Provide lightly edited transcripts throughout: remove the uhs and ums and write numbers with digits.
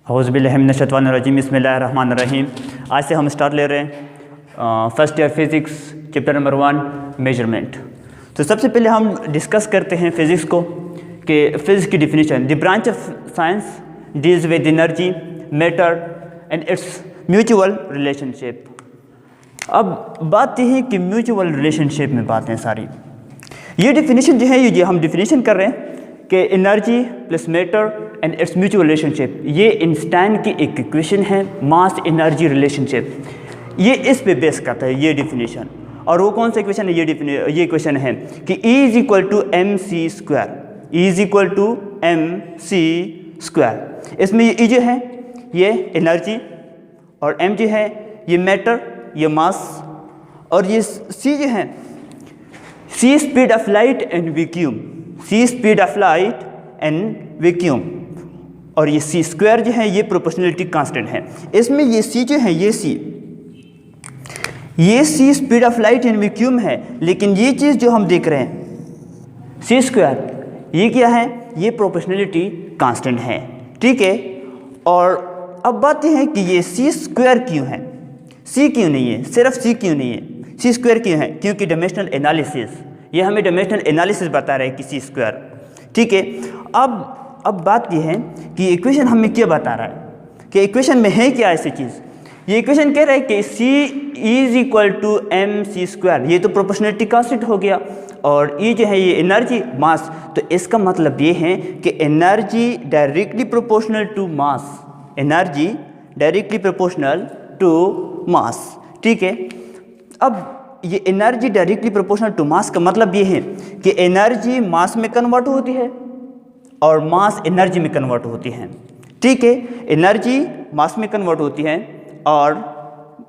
औज़ुबिल्लाहिमिनश्शैतानिर्रजीम बिस्मिल्लाहिर्रहमानिर्रहीम। आज से हम स्टार्ट ले रहे हैं first year physics chapter number 1 measurement. तो सबसे पहले हम डिस्कस करते हैं फिज़िक्स को कि फिज़िक्स की definition, the branch of science deals with energy, matter and it's mutual relationship. अब बात यह है कि म्यूचुअल रिलेशनशिप में बातें हैं सारी। ये डिफिनीशन जो है ये हम डिफिनीशन कर रहे हैं कि energy plus matter and it's mutual relationship, ये आइंस्टाइन की एक इक्वेशन है, मास एनर्जी रिलेशनशिप। ये इस पे बेस करता है ये डिफिनीशन। और वो कौन सा इक्वेशन है? ये इक्वेशन है कि E is equal to m c square, E is equal to m c square. इसमें ये E जो है ये एनर्जी और M जो है ये मैटर, ये मास, और ये C जो है C speed of light and vacuum, C speed of light and vacuum, और ये C स्क्वायर जो है ये प्रोपोर्शनलिटी कांस्टेंट है। इसमें ये C जो है ये C speed of light and vacuum है, लेकिन ये चीज़ जो हम देख रहे हैं C स्क्वायर, ये क्या है? ये प्रोपोर्शनलिटी कांस्टेंट है, ठीक है। और अब बात यह है कि ये C स्क्वायर क्यों है, C क्यों नहीं है, सिर्फ C क्यों नहीं है, C स्क्वायर क्यों है? क्योंकि डायमेंशनल एनालिसिस, ये हमें डायमेंशनल एनालिसिस बता रहा है कि C स्क्वायर, ठीक है। अब बात यह है कि इक्वेशन हमें क्या बता रहा है कि इक्वेशन में है क्या ऐसी चीज़। ये इक्वेशन कह रहा है कि C is equal to m c square, ये तो प्रोपोर्शनलिटी कांस्टेंट हो गया, और E जो है ये एनर्जी मास। तो इसका मतलब ये है कि energy directly proportional to mass, energy directly proportional to mass, ठीक है। अब ये energy directly proportional to mass का मतलब ये है कि एनर्जी मास में कन्वर्ट होती है और मास एनर्जी में कन्वर्ट होती है, ठीक है। एनर्जी मास में कन्वर्ट होती है और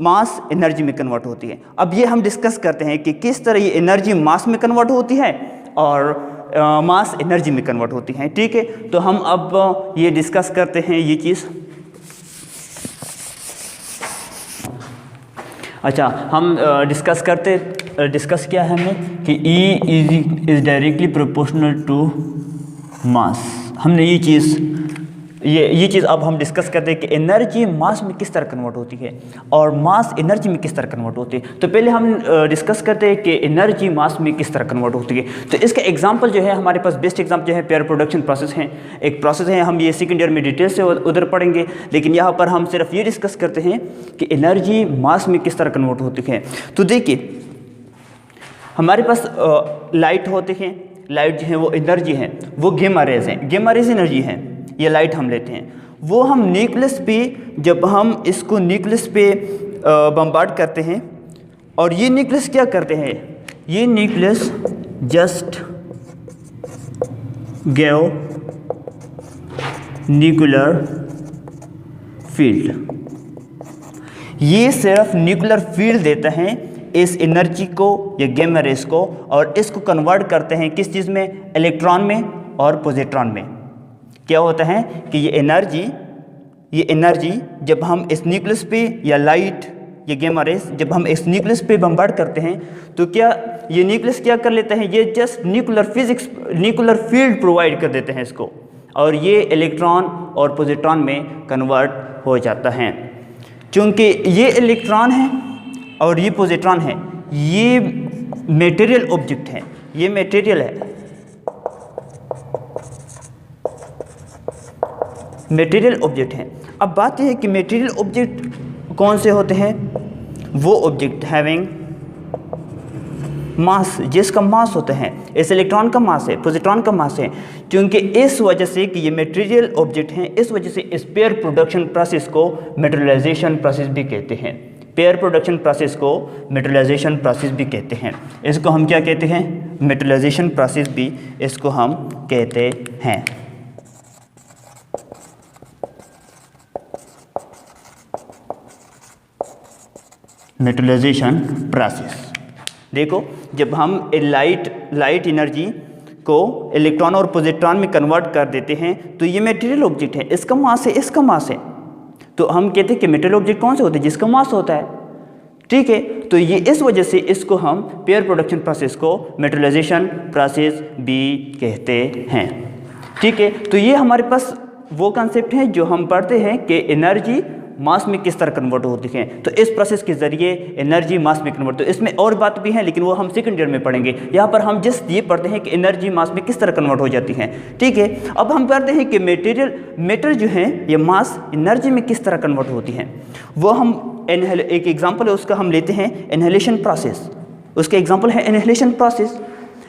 मास एनर्जी में कन्वर्ट होती है। अब ये हम डिस्कस करते हैं कि किस तरह ये एनर्जी मास में कन्वर्ट होती है और मास एनर्जी में कन्वर्ट होती है, ठीक है। तो हम अब ये डिस्कस करते हैं ये चीज़। अच्छा, हम डिस्कस किया है हमने कि E is directly proportional to mass. हमने ये चीज़ अब हम डिस्कस करते हैं कि एनर्जी मास में किस तरह कन्वर्ट होती है और मास एनर्जी में किस तरह कन्वर्ट होती है। तो पहले हम डिस्कस करते हैं कि एनर्जी मास में किस तरह कन्वर्ट होती है। तो इसका एग्जांपल जो है हमारे पास बेस्ट एग्जांपल जो है पेयर प्रोडक्शन प्रोसेस है। एक प्रोसेस है, हम ये सेकेंड ईयर में डिटेल से उधर पढ़ेंगे, लेकिन यहाँ पर हम सिर्फ ये डिस्कस करते हैं कि एनर्जी मास में किस तरह कन्वर्ट होती है। तो देखिए हमारे पास लाइट होते हैं, लाइट जो है वो एनर्जी है, वो गेमा रेज हैं, गेमा रेज एनर्जी है। ये लाइट हम लेते हैं, वो हम न्यूक्लियस पे, जब हम इसको न्यूक्लियस पे बम्बार्ड करते हैं, और ये न्यूक्लियस क्या करते हैं, ये nucleus just gave nuclear field, ये सिर्फ न्यूक्लियर फील्ड देता है इस एनर्जी को या गेमा रेज को, और इसको कन्वर्ट करते हैं किस चीज़ में? इलेक्ट्रॉन में और पॉजिट्रॉन में। क्या होता है कि ये एनर्जी जब हम इस न्यूक्लियस पे या लाइट या गेमा रेज जब हम इस न्यूक्लियस पे बम्बार्ड करते हैं, तो क्या ये न्यूक्लियस क्या कर लेता है? ये जस्ट न्यूक्लियर फील्ड प्रोवाइड कर देते हैं इसको, और ये इलेक्ट्रॉन और पॉजिट्रॉन में कन्वर्ट हो जाता है। क्योंकि ये इलेक्ट्रॉन है और ये पॉजिट्रॉन है, ये मटेरियल ऑब्जेक्ट है, ये मटेरियल है, मटेरियल ऑब्जेक्ट है। अब बात यह है कि मटेरियल ऑब्जेक्ट कौन से होते हैं? वो ऑब्जेक्ट हैविंग मास, जिसका मास होता है, इस इलेक्ट्रॉन का मास है, पॉजिट्रॉन का मास है। क्योंकि इस वजह से कि ये मटेरियल ऑब्जेक्ट हैं, इस वजह से इस पेयर प्रोडक्शन प्रोसेस को मेटेरियलाइजेशन प्रोसेस भी कहते हैं। पेयर प्रोडक्शन प्रोसेस को मेटेरियलाइजेशन प्रोसेस भी कहते हैं। इसको हम क्या कहते हैं? मेटेरियलाइजेशन प्रोसेस भी इसको हम कहते हैं। मेटेरियलाइजेशन प्रोसेस, देखो जब हम लाइट एनर्जी को इलेक्ट्रॉन और पॉजिट्रॉन में कन्वर्ट कर देते हैं, तो ये मटेरियल ऑब्जेक्ट है, इसका मास है, इसका मास है। तो हम कहते हैं कि मटेरियल ऑब्जेक्ट कौन से होते हैं? जिसका मास होता है, ठीक है। तो ये इस वजह से इसको हम पेयर प्रोडक्शन प्रोसेस को मेटेरियलाइजेशन प्रोसेस भी कहते हैं, ठीक है। तो ये हमारे पास वो कंसेप्ट हैं जो हम पढ़ते हैं कि एनर्जी मास में किस तरह कन्वर्ट होती है। तो इस प्रोसेस के ज़रिए एनर्जी मास में कन्वर्ट, तो इसमें और बात भी है लेकिन वो हम सेकंड ईयर में पढ़ेंगे। यहाँ पर हम जस्ट ये पढ़ते हैं कि एनर्जी मास में किस तरह कन्वर्ट हो जाती है, ठीक है। अब हम पढ़ते हैं कि मैटर जो है ये मास एनर्जी में किस तरह कन्वर्ट होती है। वो हम एक एग्जाम्पल है उसका हम लेते हैं इनहेलेशन प्रोसेस। उसका एग्जाम्पल है इनहेलेशन प्रोसेस,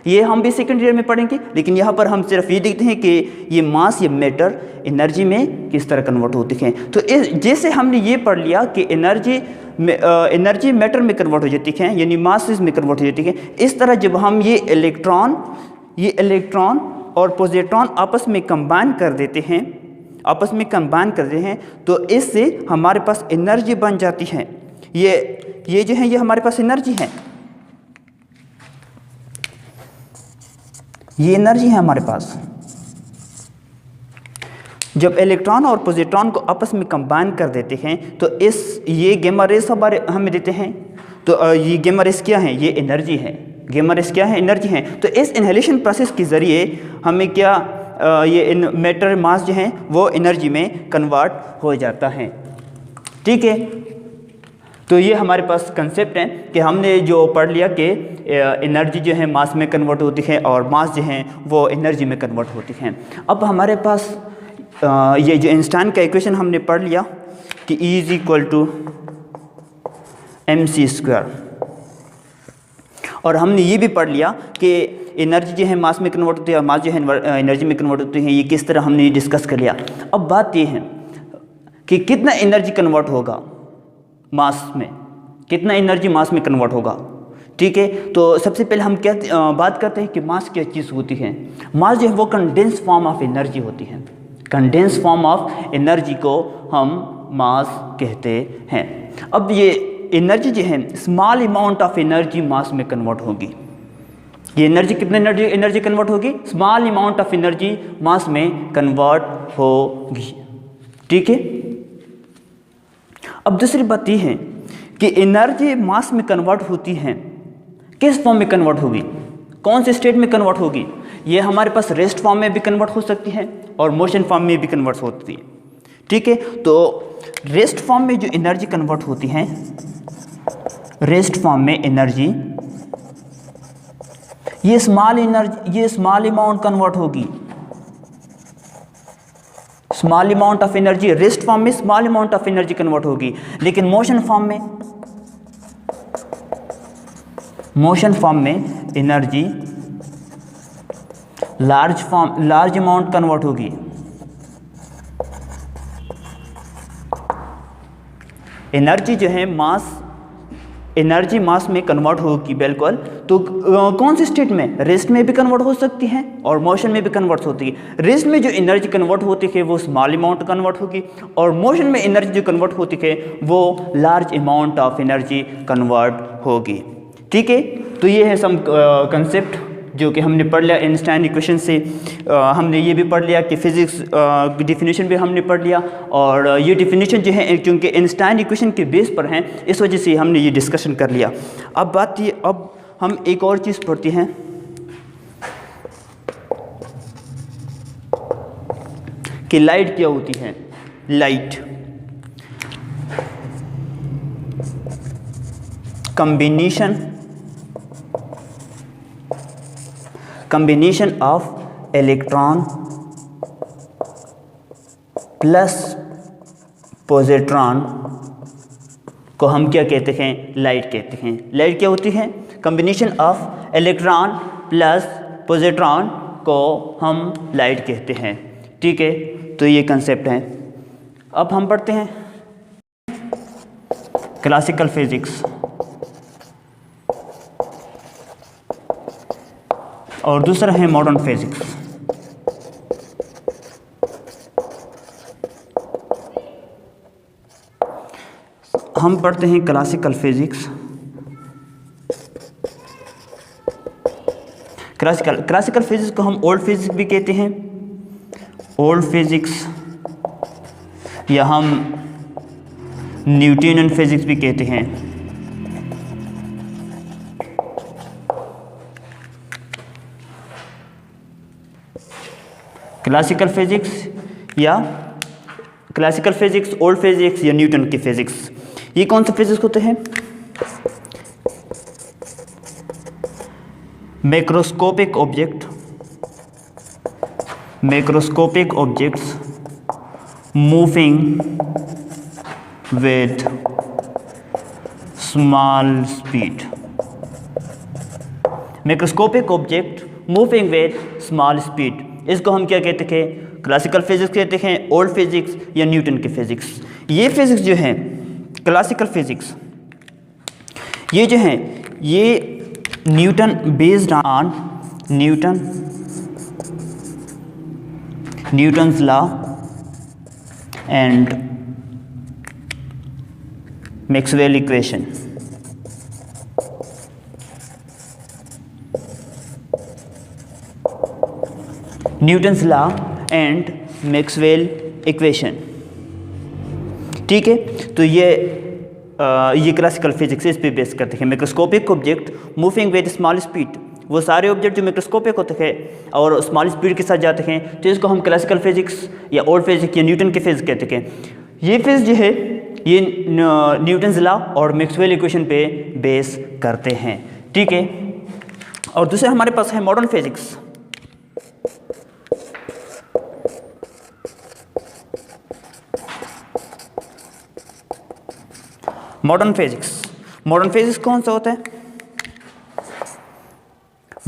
ये हम भी सेकंड ईयर में पढ़ेंगे, लेकिन यहाँ पर हम सिर्फ ये देखते हैं कि ये मास या मैटर एनर्जी में किस तरह कन्वर्ट होती है। तो जैसे हमने ये पढ़ लिया कि एनर्जी मैटर में कन्वर्ट हो जाती है, यानी मासेस में कन्वर्ट हो जाती है। इस तरह जब हम ये इलेक्ट्रॉन और पॉजिट्रॉन आपस में कंबाइन कर देते हैं, तो इससे हमारे पास एनर्जी बन जाती है। ये जो है ये हमारे पास एनर्जी है, ये एनर्जी है हमारे पास। जब इलेक्ट्रॉन और पॉजिट्रॉन को आपस में कंबाइन कर देते हैं तो ये गामा रेस हमें देते हैं। तो ये गामा रेस क्या है, ये एनर्जी है। गामा रेस क्या है, एनर्जी है। तो इस इनहेलेशन प्रोसेस के ज़रिए हमें क्या ये मैटर मास जो है वो एनर्जी में कन्वर्ट हो जाता है, ठीक है। तो ये हमारे पास कंसेप्ट है कि हमने जो पढ़ लिया कि एनर्जी जो है मास में कन्वर्ट होती है और मास जो है वो एनर्जी में कन्वर्ट होती है। अब हमारे पास ये जो आइंस्टाइन का इक्वेशन हमने पढ़ लिया कि E = mc², और हमने ये भी पढ़ लिया कि एनर्जी जो है मास में कन्वर्ट होती है और मास जो है एनर्जी में कन्वर्ट होती है। ये किस तरह हमने डिस्कस कर लिया। अब बात ये है कि कितना एनर्जी कन्वर्ट होगा मास में, कितना एनर्जी मास में कन्वर्ट होगा, ठीक है। तो सबसे पहले हम क्या बात करते हैं कि मास क्या चीज़ होती है। मास जो है वो कंडेंस फॉर्म ऑफ एनर्जी होती है। कंडेंस फॉर्म ऑफ एनर्जी को हम मास कहते हैं। अब ये एनर्जी जो है स्मॉल अमाउंट ऑफ एनर्जी मास में कन्वर्ट होगी। ये एनर्जी कितने एनर्जी कन्वर्ट होगी, स्मॉल अमाउंट ऑफ एनर्जी मास में कन्वर्ट होगी, ठीक है। अब दूसरी बात ये है कि एनर्जी मास में कन्वर्ट होती है, किस फॉर्म में कन्वर्ट होगी, कौन से स्टेट में कन्वर्ट होगी। ये हमारे पास रेस्ट फॉर्म में भी कन्वर्ट हो सकती है और मोशन फॉर्म में भी कन्वर्ट होती है, ठीक है। तो रेस्ट फॉर्म में जो एनर्जी कन्वर्ट होती है, रेस्ट फॉर्म में एनर्जी ये स्मॉल अमाउंट कन्वर्ट होगी। Small amount of energy rest form में small amount of energy convert होगी, लेकिन मोशन फॉर्म में एनर्जी लार्ज अमाउंट कन्वर्ट होगी। एनर्जी जो है एनर्जी मास में कन्वर्ट होगी, बिल्कुल। तो कौन से स्टेट में, रेस्ट में भी कन्वर्ट हो सकती है और मोशन में भी कन्वर्ट होती है। रेस्ट में जो एनर्जी कन्वर्ट होती है वो स्मॉल अमाउंट कन्वर्ट होगी, और मोशन में एनर्जी जो कन्वर्ट होती है वो large amount of energy convert होगी, ठीक है। तो ये है सम कंसेप्ट जो कि हमने पढ़ लिया आइंस्टाइन इक्वेशन से। हमने ये भी पढ़ लिया कि फिज़िक्स की डिफिनीशन भी हमने पढ़ लिया, और ये डिफिनीशन जो है क्योंकि आइंस्टाइन इक्वेशन के बेस पर हैं इस वजह से हमने ये डिस्कशन कर लिया। अब हम एक और चीज़ पढ़ते हैं कि लाइट क्या होती है। Light combination of electron plus positron को हम क्या कहते हैं, लाइट कहते हैं। लाइट क्या होती है, combination of electron plus positron को हम लाइट कहते हैं, ठीक है। तो ये कंसेप्ट है। अब हम पढ़ते हैं क्लासिकल फिजिक्स, और दूसरा है मॉडर्न फिजिक्स। हम पढ़ते हैं क्लासिकल फिजिक्स। क्लासिकल फिजिक्स को हम ओल्ड फिजिक्स भी कहते हैं, ओल्ड फिजिक्स, या हम न्यूटनियन फिजिक्स भी कहते हैं। क्लासिकल फिजिक्स या क्लासिकल फिजिक्स, ओल्ड फिजिक्स या न्यूटन की फिजिक्स। ये कौन सा फिजिक्स होते हैं? Macroscopic object, macroscopic objects moving with small speed. Macroscopic object moving with small speed, इसको हम क्या कहते थे? क्लासिकल फिजिक्स कहते हैं, ओल्ड फिजिक्स या न्यूटन की फिजिक्स। ये फिजिक्स जो है क्लासिकल फिजिक्स, ये जो है ये Newton based on Newton's law and Maxwell equation. Newton's law and Maxwell equation, ठीक है। तो ये क्लासिकल फिजिक्स इस पे बेस करते हैं। Macroscopic object moving with small speed, वो सारे ऑब्जेक्ट जो मैक्रोस्कोपिक होते हैं और स्मॉल स्पीड के साथ जाते हैं, तो इसको हम क्लासिकल फिजिक्स या ओल्ड फिजिक्स या न्यूटन की फिजिक्स कहते हैं। ये फिजिक्स जो है ये न्यूटन्स लॉ और मैक्सवेल इक्वेशन पे बेस करते हैं, ठीक है। और दूसरे हमारे पास है मॉडर्न फिजिक्स। मॉडर्न फिजिक्स कौन सा होता है?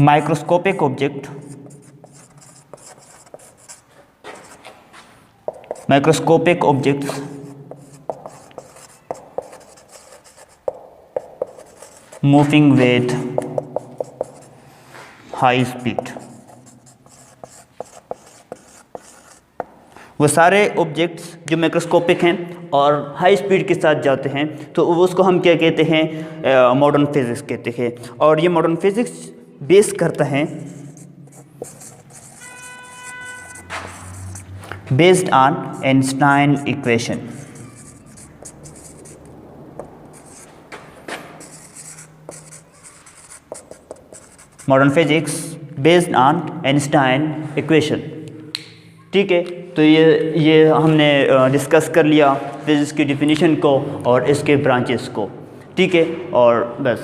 Microscopic object, microscopic objects moving with high speed. वो सारे ऑब्जेक्ट्स जो माइक्रोस्कोपिक हैं और हाई स्पीड के साथ जाते हैं, तो उसको हम क्या कहते हैं? मॉडर्न फिजिक्स कहते हैं। और ये मॉडर्न फिजिक्स बेस करता है based on Einstein equation. Modern physics based on Einstein equation, ठीक है। तो ये हमने डिस्कस कर लिया फिजिक्स की डिफिनीशन को और इसके ब्रांचेस को, ठीक है। और बस